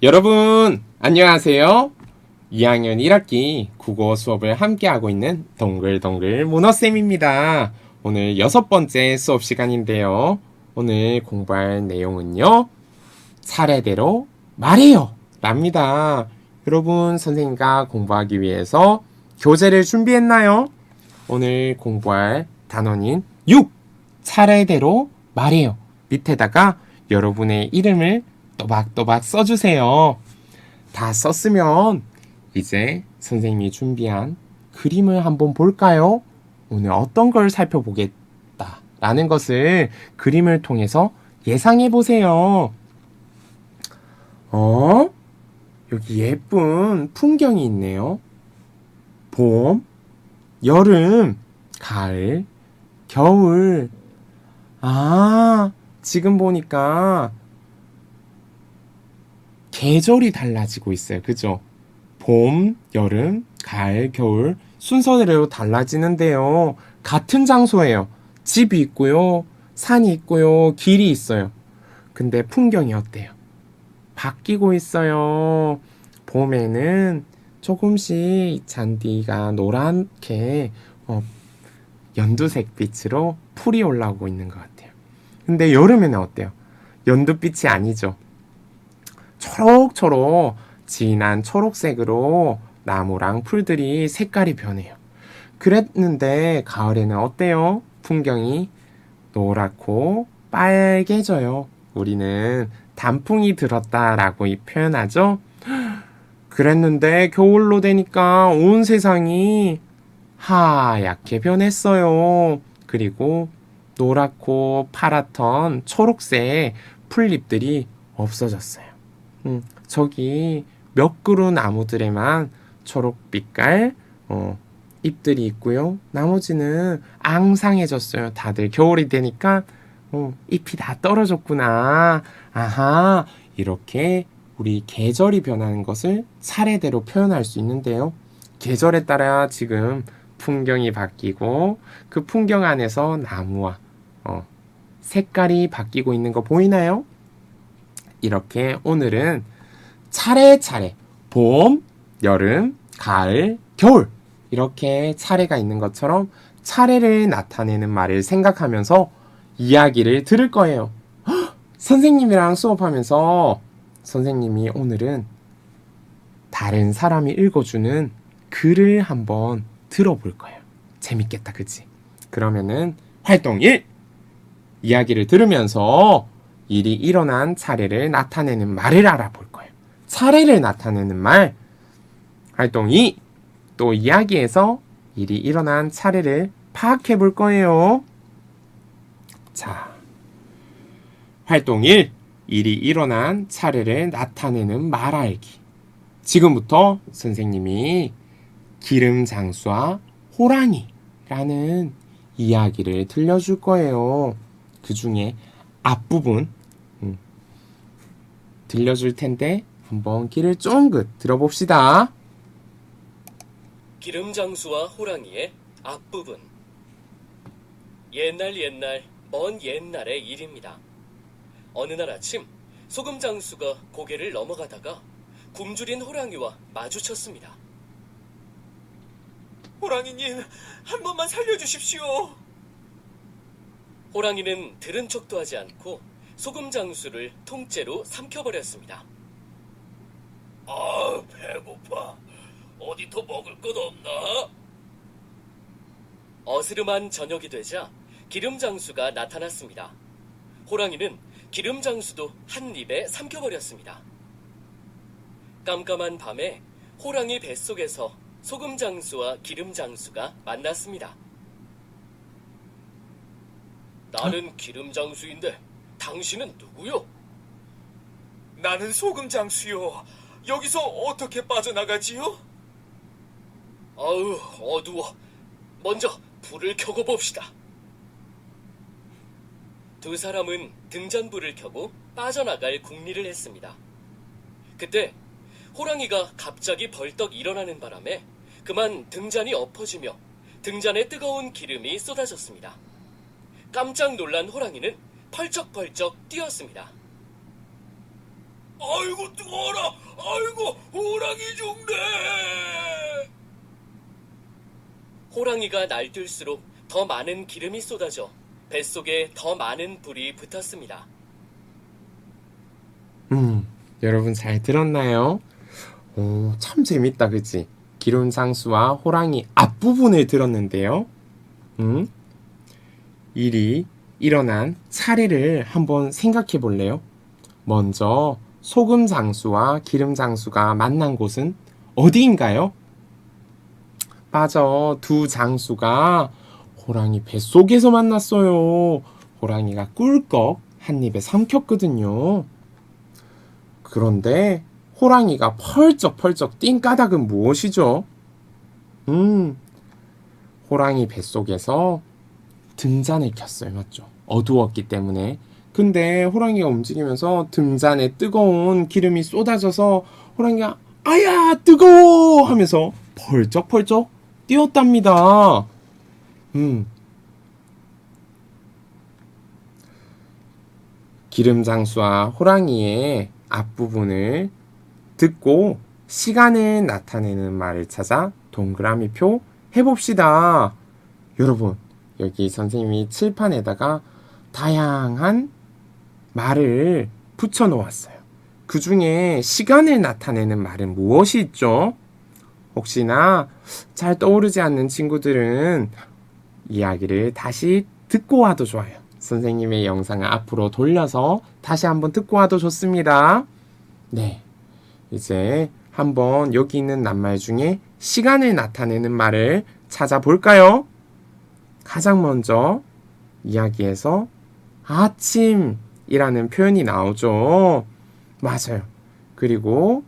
여러분, 안녕하세요. 2학년 1학기 국어 수업을 함께하고 있는 동글동글 문어쌤입니다. 오늘 6번째 수업 시간인데요. 오늘 공부할 내용은요. 차례대로 말해요. 랍니다. 여러분, 선생님과 공부하기 위해서 교재를 준비했나요? 오늘 공부할 단어는 6. 차례대로 말해요. 밑에다가 여러분의 이름을 또박또박 써주세요. 다 썼으면 이제 선생님이 준비한 그림을 한번 볼까요? 오늘 어떤 걸 살펴보겠다라는 것을 그림을 통해서 예상해 보세요. 여기 예쁜 풍경이 있네요. 봄, 여름, 가을, 겨울. 지금 보니까 계절이 달라지고 있어요. 그죠? 봄, 여름, 가을, 겨울 순서대로 달라지는데요. 같은 장소예요. 집이 있고요. 산이 있고요. 길이 있어요. 근데 풍경이 어때요? 바뀌고 있어요. 봄에는 조금씩 잔디가 노랗게 연두색 빛으로 풀이 올라오고 있는 것 같아요. 근데 여름에는 어때요? 연두빛이 아니죠. 초록초록 진한 초록색으로 나무랑 풀들이 색깔이 변해요. 그랬는데 가을에는 어때요? 풍경이 노랗고 빨개져요. 우리는 단풍이 들었다라고 표현하죠. 그랬는데 겨울로 되니까 온 세상이 하얗게 변했어요. 그리고 노랗고 파랗던 초록색 풀잎들이 없어졌어요. 저기 몇 그루 나무들에만 초록빛깔 잎들이 있고요. 나머지는 앙상해졌어요. 다들 겨울이 되니까 잎이 다 떨어졌구나. 아하, 이렇게 우리 계절이 변하는 것을 차례대로 표현할 수 있는데요. 계절에 따라 지금 풍경이 바뀌고 그 풍경 안에서 나무와 색깔이 바뀌고 있는 거 보이나요? 이렇게 오늘은 차례차례 봄, 여름, 가을, 겨울 이렇게 차례가 있는 것처럼 차례를 나타내는 말을 생각하면서 이야기를 들을 거예요. 선생님이랑 수업하면서 선생님이 오늘은 다른 사람이 읽어주는 글을 한번 들어볼 거예요. 재밌겠다, 그치? 그러면은 활동 1! 이야기를 들으면서 일이 일어난 차례를 나타내는 말을 알아볼 거예요. 차례를 나타내는 말. 활동 2. 또 이야기에서 일이 일어난 차례를 파악해 볼 거예요. 자, 활동 1. 일이 일어난 차례를 나타내는 말 알기. 지금부터 선생님이 기름장수와 호랑이라는 이야기를 들려줄 거예요. 그 중에 앞부분 들려줄 텐데 한번 귀를 쫑긋 들어봅시다. 기름장수와 호랑이의 앞부분. 옛날 먼 옛날의 일입니다. 어느 날 아침 소금장수가 고개를 넘어가다가 굶주린 호랑이와 마주쳤습니다. 호랑이님, 한 번만 살려주십시오. 호랑이는 들은 척도 하지 않고 소금장수를 통째로 삼켜버렸습니다. 배고파. 어디 더 먹을 것 없나? 어스름한 저녁이 되자 기름장수가 나타났습니다. 호랑이는 기름장수도 한 입에 삼켜버렸습니다. 깜깜한 밤에 호랑이 뱃속에서 소금장수와 기름장수가 만났습니다. 나는 기름장수인데 당신은 누구요? 나는 소금장수요. 여기서 어떻게 빠져나가지요? 아우, 어두워. 먼저 불을 켜고 봅시다. 두 사람은 등잔불을 켜고 빠져나갈 궁리를 했습니다. 그때 호랑이가 갑자기 벌떡 일어나는 바람에 그만 등잔이 엎어지며 등잔에 뜨거운 기름이 쏟아졌습니다. 깜짝 놀란 호랑이는 펄쩍펄쩍 뛰었습니다. 아이고 뜨거워라. 아이고 호랑이 죽네. 호랑이가 날뛸수록 더 많은 기름이 쏟아져 뱃속에 더 많은 불이 붙었습니다. 여러분 잘 들었나요? 오, 참 재밌다, 그치? 기름 장수와 호랑이 앞부분을 들었는데요. 일이 일어난 차례를 한번 생각해 볼래요? 먼저 소금 장수와 기름 장수가 만난 곳은 어디인가요? 맞아, 두 장수가 호랑이 뱃속에서 만났어요. 호랑이가 꿀꺽 한 입에 삼켰거든요. 그런데 호랑이가 펄쩍펄쩍 뛴 까닭은 무엇이죠? 호랑이 뱃속에서 등잔을 켰어요. 맞죠? 어두웠기 때문에. 근데 호랑이가 움직이면서 등잔에 뜨거운 기름이 쏟아져서 호랑이가 아야 뜨거워 하면서 펄쩍펄쩍 뛰었답니다. 기름 장수와 호랑이의 앞부분을 듣고 시간을 나타내는 말을 찾아 동그라미표 해봅시다. 여러분, 여기 선생님이 칠판에다가 다양한 말을 붙여 놓았어요. 그 중에 시간을 나타내는 말은 무엇이 있죠? 혹시나 잘 떠오르지 않는 친구들은 이야기를 다시 듣고 와도 좋아요. 선생님의 영상을 앞으로 돌려서 다시 한번 듣고 와도 좋습니다. 네, 이제 한번 여기 있는 낱말 중에 시간을 나타내는 말을 찾아볼까요? 가장 먼저 이야기에서 아침이라는 표현이 나오죠. 맞아요. 그리고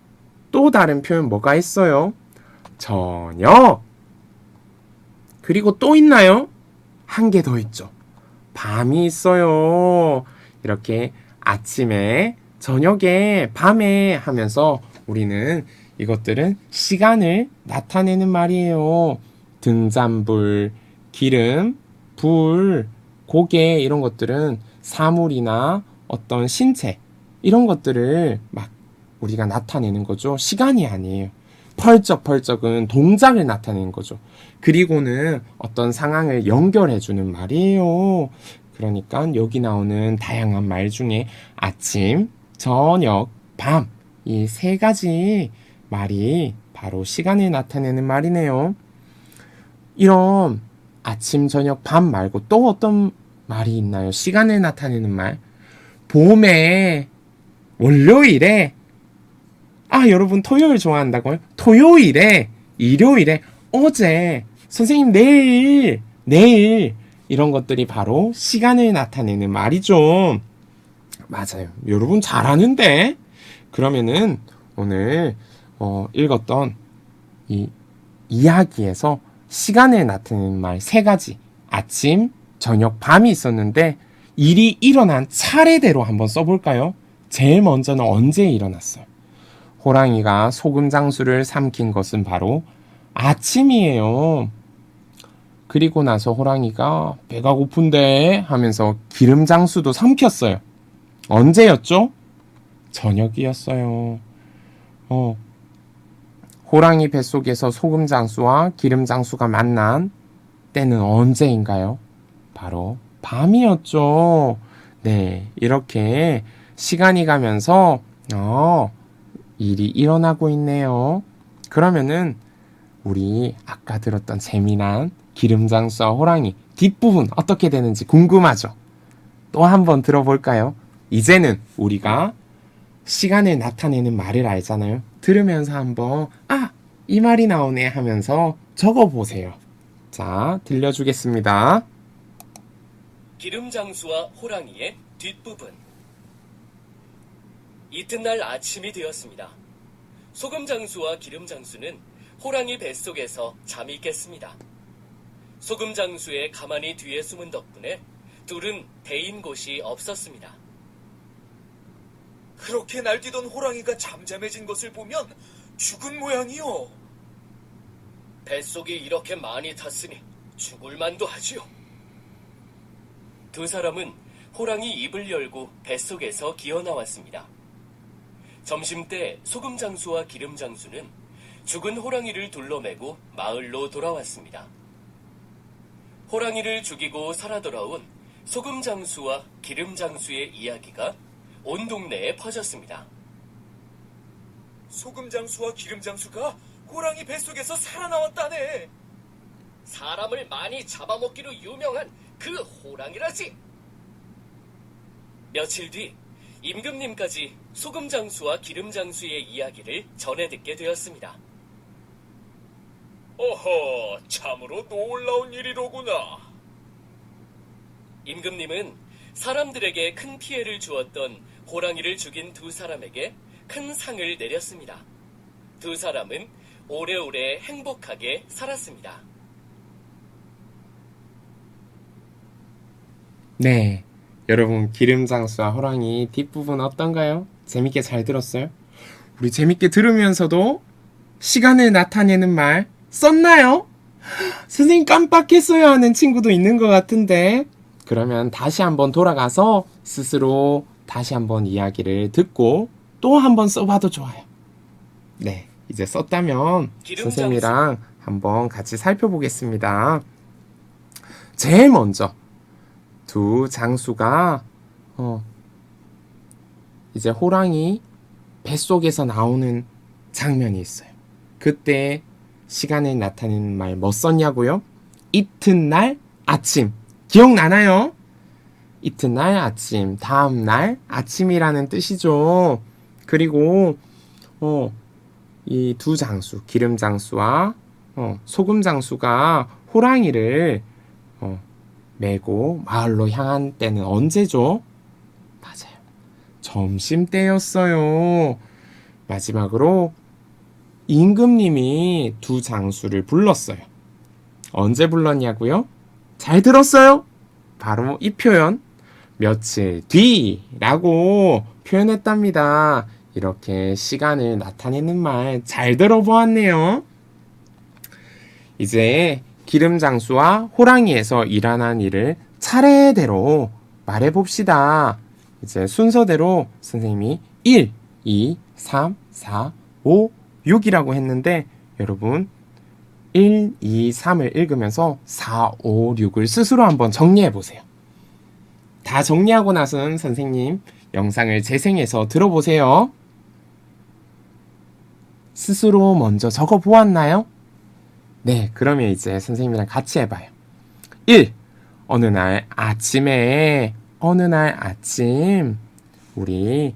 또 다른 표현 뭐가 있어요? 저녁. 그리고 또 있나요? 한 개 더 있죠. 밤이 있어요. 이렇게 아침에, 저녁에, 밤에 하면서 우리는 이것들은 시간을 나타내는 말이에요. 등잔불, 기름, 불, 고개 이런 것들은 사물이나 어떤 신체 이런 것들을 막 우리가 나타내는 거죠. 시간이 아니에요. 펄쩍펄쩍은 동작을 나타내는 거죠. 그리고는 어떤 상황을 연결해주는 말이에요. 그러니까 여기 나오는 다양한 말 중에 아침, 저녁, 밤 이 세 가지 말이 바로 시간을 나타내는 말이네요. 이런 아침, 저녁, 밤 말고 또 어떤 말이 있나요? 시간을 나타내는 말. 봄에, 월요일에, 여러분 토요일 좋아한다고요? 토요일에, 일요일에, 어제, 선생님 내일, 이런 것들이 바로 시간을 나타내는 말이죠. 맞아요. 여러분 잘하는데? 그러면은 오늘 읽었던 이 이야기에서 시간을 나타내는 말 세 가지, 아침, 저녁, 밤이 있었는데 일이 일어난 차례대로 한번 써볼까요? 제일 먼저는 언제 일어났어요? 호랑이가 소금 장수를 삼킨 것은 바로 아침이에요. 그리고 나서 호랑이가 배가 고픈데 하면서 기름 장수도 삼켰어요. 언제였죠? 저녁이었어요. 호랑이 뱃속에서 소금 장수와 기름 장수가 만난 때는 언제인가요? 바로 밤이었죠. 네, 이렇게 시간이 가면서 일이 일어나고 있네요. 그러면은 우리 아까 들었던 재미난 기름 장수와 호랑이 뒷부분 어떻게 되는지 궁금하죠? 또 한번 들어볼까요? 이제는 우리가 시간을 나타내는 말을 알잖아요. 들으면서 한번 이 말이 나오네 하면서 적어보세요. 자, 들려주겠습니다. 기름 장수와 호랑이의 뒷부분. 이튿날 아침이 되었습니다. 소금 장수와 기름 장수는 호랑이 뱃속에서 잠이 깼습니다. 소금 장수의 가만히 뒤에 숨은 덕분에 둘은 데인 곳이 없었습니다. 그렇게 날뛰던 호랑이가 잠잠해진 것을 보면 죽은 모양이요. 뱃속이 이렇게 많이 탔으니 죽을 만도 하지요. 두 사람은 호랑이 입을 열고 뱃속에서 기어 나왔습니다. 점심때 소금장수와 기름장수는 죽은 호랑이를 둘러매고 마을로 돌아왔습니다. 호랑이를 죽이고 살아 돌아온 소금장수와 기름장수의 이야기가 온 동네에 퍼졌습니다. 소금장수와 기름장수가 호랑이 뱃속에서 살아나왔다네. 사람을 많이 잡아먹기로 유명한 그 호랑이라지. 며칠 뒤 임금님까지 소금장수와 기름장수의 이야기를 전해 듣게 되었습니다. 어허, 참으로 놀라운 일이로구나. 임금님은 사람들에게 큰 피해를 주었던 호랑이를 죽인 두 사람에게 큰 상을 내렸습니다. 두 사람은 오래오래 행복하게 살았습니다. 네, 여러분 기름장수와 호랑이 뒷부분 어떤가요? 재밌게 잘 들었어요? 우리 재밌게 들으면서도 시간을 나타내는 말 썼나요? 선생님 깜빡했어요 하는 친구도 있는 것 같은데, 그러면 다시 한번 돌아가서 스스로 다시 한번 이야기를 듣고 또 한번 써봐도 좋아요. 네, 이제 썼다면 선생님이랑 한번 같이 살펴보겠습니다. 제일 먼저 두 장수가 이제 호랑이 뱃속에서 나오는 장면이 있어요. 그때 시간을 나타내는 말 뭐 썼냐고요? 이튿날 아침. 기억나나요? 이튿날 아침, 다음날 아침이라는 뜻이죠. 그리고 이 두 장수, 기름장수와 소금장수가 호랑이를 메고 마을로 향한 때는 언제죠? 맞아요. 점심때였어요. 마지막으로 임금님이 두 장수를 불렀어요. 언제 불렀냐고요? 잘 들었어요? 바로 이 표현, 며칠 뒤라고 표현했답니다. 이렇게 시간을 나타내는 말 잘 들어보았네요. 이제 기름장수와 호랑이에서 일어난 일을 차례대로 말해봅시다. 이제 순서대로 선생님이 1, 2, 3, 4, 5, 6이라고 했는데 여러분 1, 2, 3을 읽으면서 4, 5, 6을 스스로 한번 정리해보세요. 다 정리하고 나서는 선생님 영상을 재생해서 들어보세요. 스스로 먼저 적어보았나요? 네, 그러면 이제 선생님이랑 같이 해봐요. 1. 어느 날 아침 우리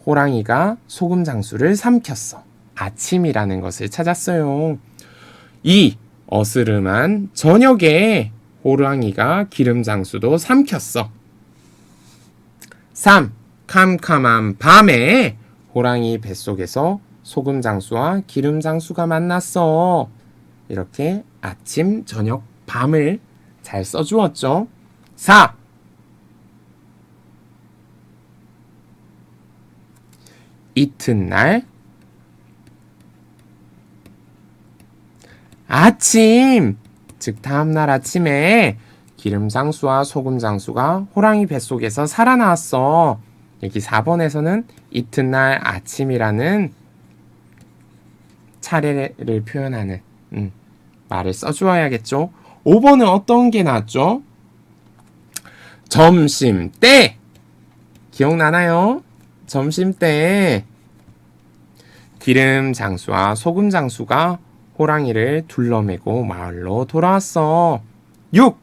호랑이가 소금장수를 삼켰어. 아침이라는 것을 찾았어요. 2. 어스름한 저녁에 호랑이가 기름장수도 삼켰어. 3. 캄캄한 밤에 호랑이 뱃속에서 소금장수와 기름장수가 만났어. 이렇게 아침, 저녁, 밤을 잘 써주었죠. 4. 이튿날 아침, 즉 다음날 아침에 기름장수와 소금장수가 호랑이 뱃속에서 살아나왔어. 여기 4번에서는 이튿날 아침이라는 차례를 표현하는 말을 써주어야겠죠. 5번은 어떤 게 나왔죠? 점심때. 기억나나요? 점심때 기름장수와 소금장수가 호랑이를 둘러매고 마을로 돌아왔어. 6.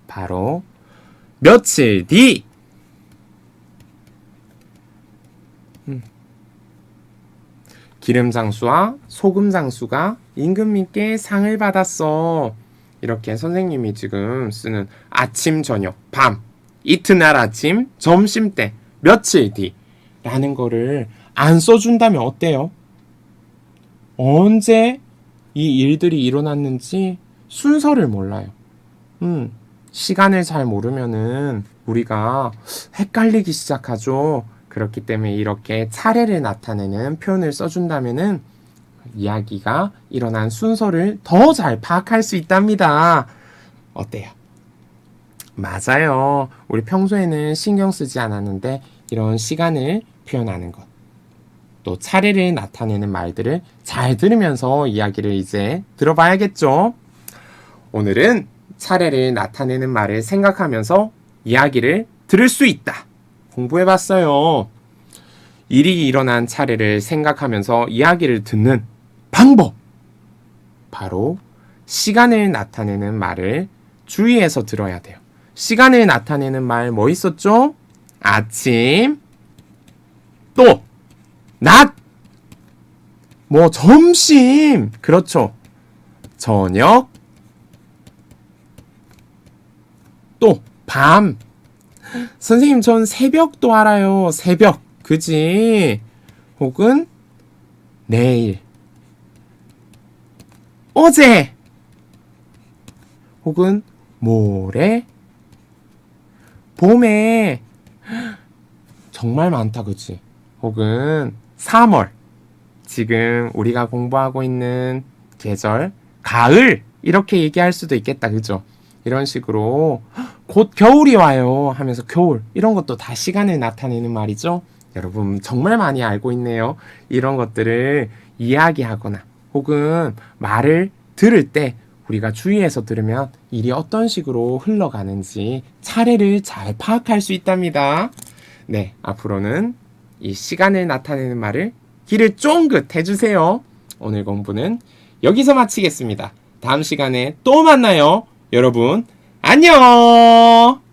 바로 며칠 뒤. 기름장수와 소금장수가 임금님께 상을 받았어. 이렇게 선생님이 지금 쓰는 아침, 저녁, 밤, 이튿날 아침, 점심때, 며칠 뒤 라는 거를 안 써준다면 어때요? 언제 이 일들이 일어났는지 순서를 몰라요. 시간을 잘 모르면은 우리가 헷갈리기 시작하죠. 그렇기 때문에 이렇게 차례를 나타내는 표현을 써준다면은 이야기가 일어난 순서를 더 잘 파악할 수 있답니다. 어때요? 맞아요. 우리 평소에는 신경 쓰지 않았는데 이런 시간을 표현하는 것, 또 차례를 나타내는 말들을 잘 들으면서 이야기를 이제 들어봐야겠죠. 오늘은 차례를 나타내는 말을 생각하면서 이야기를 들을 수 있다. 공부해봤어요. 일이 일어난 차례를 생각하면서 이야기를 듣는 방법. 바로 시간을 나타내는 말을 주의해서 들어야 돼요. 시간을 나타내는 말 뭐 있었죠? 아침, 또 낮, 뭐 점심, 그렇죠. 저녁, 또 밤. 선생님 전 새벽도 알아요. 새벽, 그지? 혹은 내일, 어제, 혹은 모레, 봄에. 정말 많다, 그치? 혹은 3월, 지금 우리가 공부하고 있는 계절, 가을, 이렇게 얘기할 수도 있겠다, 그죠? 이런 식으로 곧 겨울이 와요 하면서 겨울, 이런 것도 다 시간을 나타내는 말이죠. 여러분 정말 많이 알고 있네요. 이런 것들을 이야기하거나 혹은 말을 들을 때 우리가 주의해서 들으면 일이 어떤 식으로 흘러가는지 차례를 잘 파악할 수 있답니다. 네, 앞으로는 이 시간을 나타내는 말을 귀를 쫑긋 해주세요. 오늘 공부는 여기서 마치겠습니다. 다음 시간에 또 만나요. 여러분, 안녕!